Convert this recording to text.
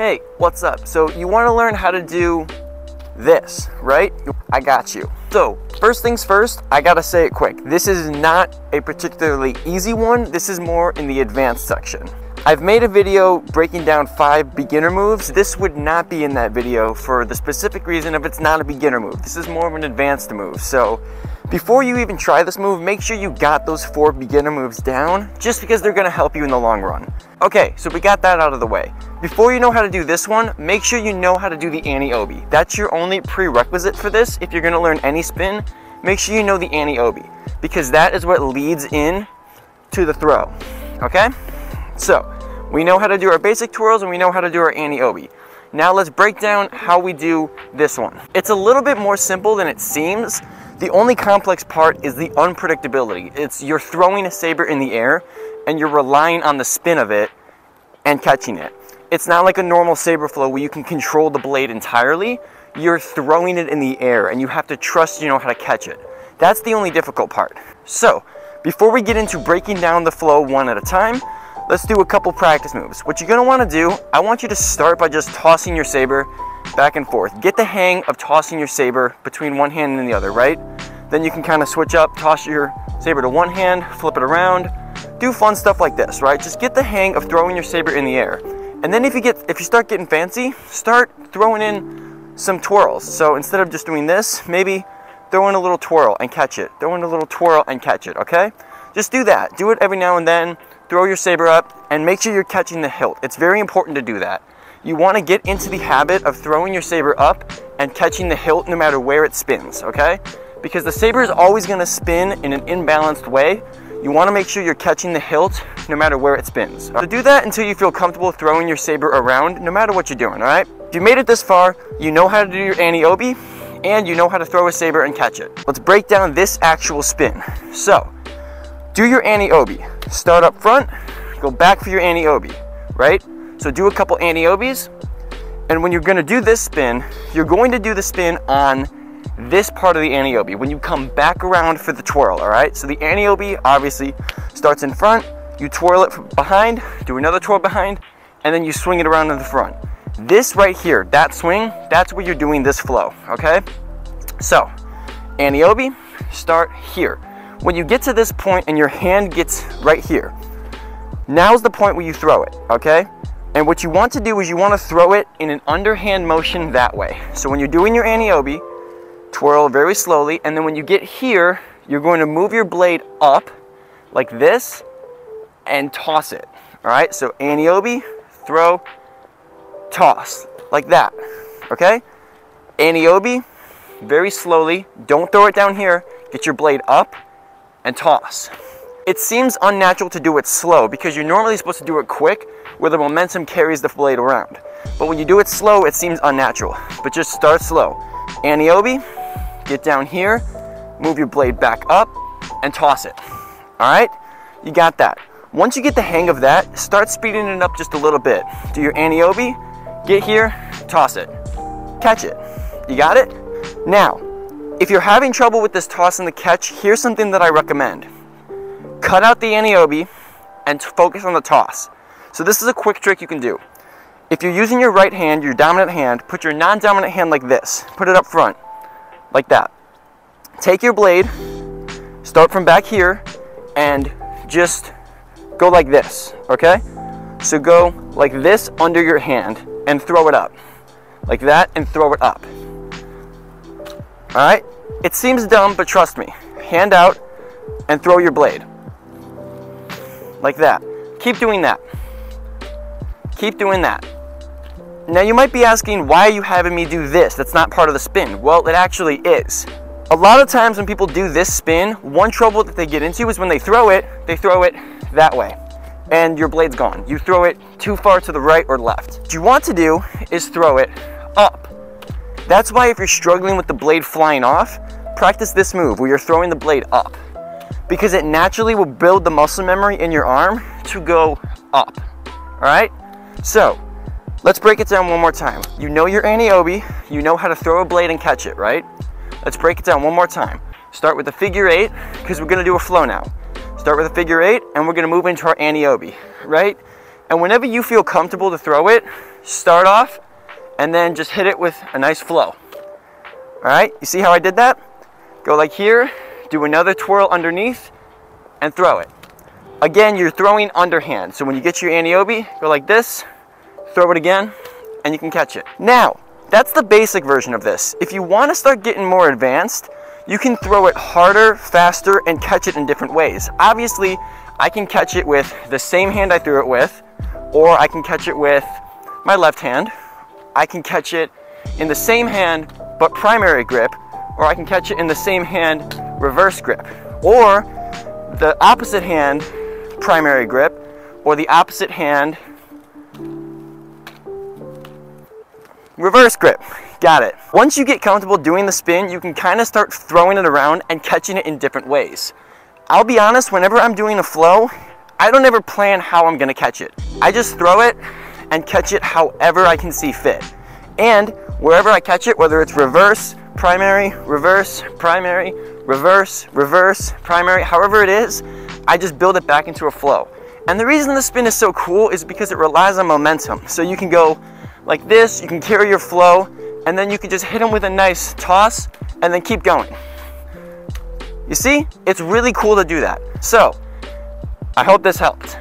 Hey, what's up? So you want to learn how to do this, right? I got you. So first things first, I gotta say it quick. This is not a particularly easy one. This is more in the advanced section. I've made a video breaking down 5 beginner moves. This would not be in that video for the specific reason of it's not a beginner move. This is more of an advanced move. So before you even try this move, make sure you got those 4 beginner moves down, just because they're gonna help you in the long run. Okay, so we got that out of the way. Before you know how to do this one, make sure you know how to do the Annie-Obi. That's your only prerequisite for this. If you're gonna learn any spin, make sure you know the Annie-Obi, because that is what leads in to the throw, okay? So, we know how to do our basic twirls and we know how to do our Annie-Obi. Now let's break down how we do this one. It's a little bit more simple than it seems. The only complex part is the unpredictability. You're throwing a saber in the air and you're relying on the spin of it and catching it. It's not like a normal saber flow where you can control the blade entirely. You're throwing it in the air and you have to trust you know how to catch it. That's the only difficult part. So, before we get into breaking down the flow one at a time, let's do a couple practice moves. What you're gonna wanna do, I want you to start by just tossing your saber back and forth. Get the hang of tossing your saber between one hand and the other, right? Then you can kind of switch up, toss your saber to one hand, flip it around, do fun stuff like this, right? Just get the hang of throwing your saber in the air. And then if you start getting fancy, start throwing in some twirls. So instead of just doing this, maybe throw in a little twirl and catch it. Throw in a little twirl and catch it, okay? Just do that. Do it every now and then. Throw your saber up and make sure you're catching the hilt. It's very important to do that. You want to get into the habit of throwing your saber up and catching the hilt no matter where it spins, okay? Because the saber is always going to spin in an imbalanced way. You want to make sure you're catching the hilt no matter where it spins. So do that until you feel comfortable throwing your saber around no matter what you're doing, all right? If you made it this far, you know how to do your Annie-Obi and you know how to throw a saber and catch it. Let's break down this actual spin. So, do your Annie-Obi. Start up front, go back for your Annie-Obi, right? So do a couple Annie-Obis, and when you're gonna do this spin, you're going to do the spin on this part of the Annie-Obi when you come back around for the twirl, all right? So the Annie-Obi obviously starts in front, you twirl it from behind, do another twirl behind, and then you swing it around in the front. This right here, that swing, that's where you're doing this flow, okay? So, Annie-Obi, start here. When you get to this point and your hand gets right here, now's the point where you throw it, okay? And what you want to do is you want to throw it in an underhand motion that way. So when you're doing your Annie-Obi, twirl very slowly, and then when you get here, you're going to move your blade up like this and toss it, all right? So Annie-Obi, throw, toss, like that, okay? Annie-Obi, very slowly, don't throw it down here, get your blade up and toss. It seems unnatural to do it slow because you're normally supposed to do it quick where the momentum carries the blade around. But when you do it slow, it seems unnatural. But just start slow. Annie-Obi, get down here, move your blade back up and toss it. All right, you got that. Once you get the hang of that, start speeding it up just a little bit. Do your Annie-Obi, get here, toss it, catch it. You got it? Now, if you're having trouble with this toss and the catch, here's something that I recommend. Cut out the Annie-Obi and focus on the toss. So this is a quick trick you can do. If you're using your right hand, your dominant hand, put your non-dominant hand like this. Put it up front, like that. Take your blade, start from back here, and just go like this, okay? So go like this under your hand and throw it up. Like that and throw it up. All right, it seems dumb, but trust me. Hand out and throw your blade. Like that. Keep doing that. Keep doing that. Now you might be asking, why are you having me do this? That's not part of the spin. Well, it actually is. A lot of times when people do this spin, one trouble that they get into is when they throw it that way. And your blade's gone. You throw it too far to the right or left. What you want to do is throw it up. That's why if you're struggling with the blade flying off, practice this move where you're throwing the blade up, because it naturally will build the muscle memory in your arm to go up, all right? So, let's break it down one more time. You know your Annie-Obi, you know how to throw a blade and catch it, right? Let's break it down one more time. Start with the figure 8, because we're gonna do a flow now. Start with a figure 8, and we're gonna move into our Annie-Obi, right? And whenever you feel comfortable to throw it, start off, and then just hit it with a nice flow. All right, you see how I did that? Go like here, do another twirl underneath, and throw it. Again, you're throwing underhand. So when you get your Aniobi, go like this, throw it again, and you can catch it. Now, that's the basic version of this. If you want to start getting more advanced, you can throw it harder, faster, and catch it in different ways. Obviously, I can catch it with the same hand I threw it with, or I can catch it with my left hand. I can catch it in the same hand, but primary grip, or I can catch it in the same hand, reverse grip, or the opposite hand, primary grip, or the opposite hand, reverse grip. Got it. Once you get comfortable doing the spin, you can kind of start throwing it around and catching it in different ways. I'll be honest, whenever I'm doing a flow, I don't ever plan how I'm gonna catch it. I just throw it and catch it however I can see fit. And wherever I catch it, whether it's reverse, primary, reverse, primary, reverse, reverse, primary, however it is, I just build it back into a flow. And the reason the spin is so cool is because it relies on momentum. So you can go like this, you can carry your flow, and then you can just hit them with a nice toss and then keep going. You see, it's really cool to do that. So, I hope this helped.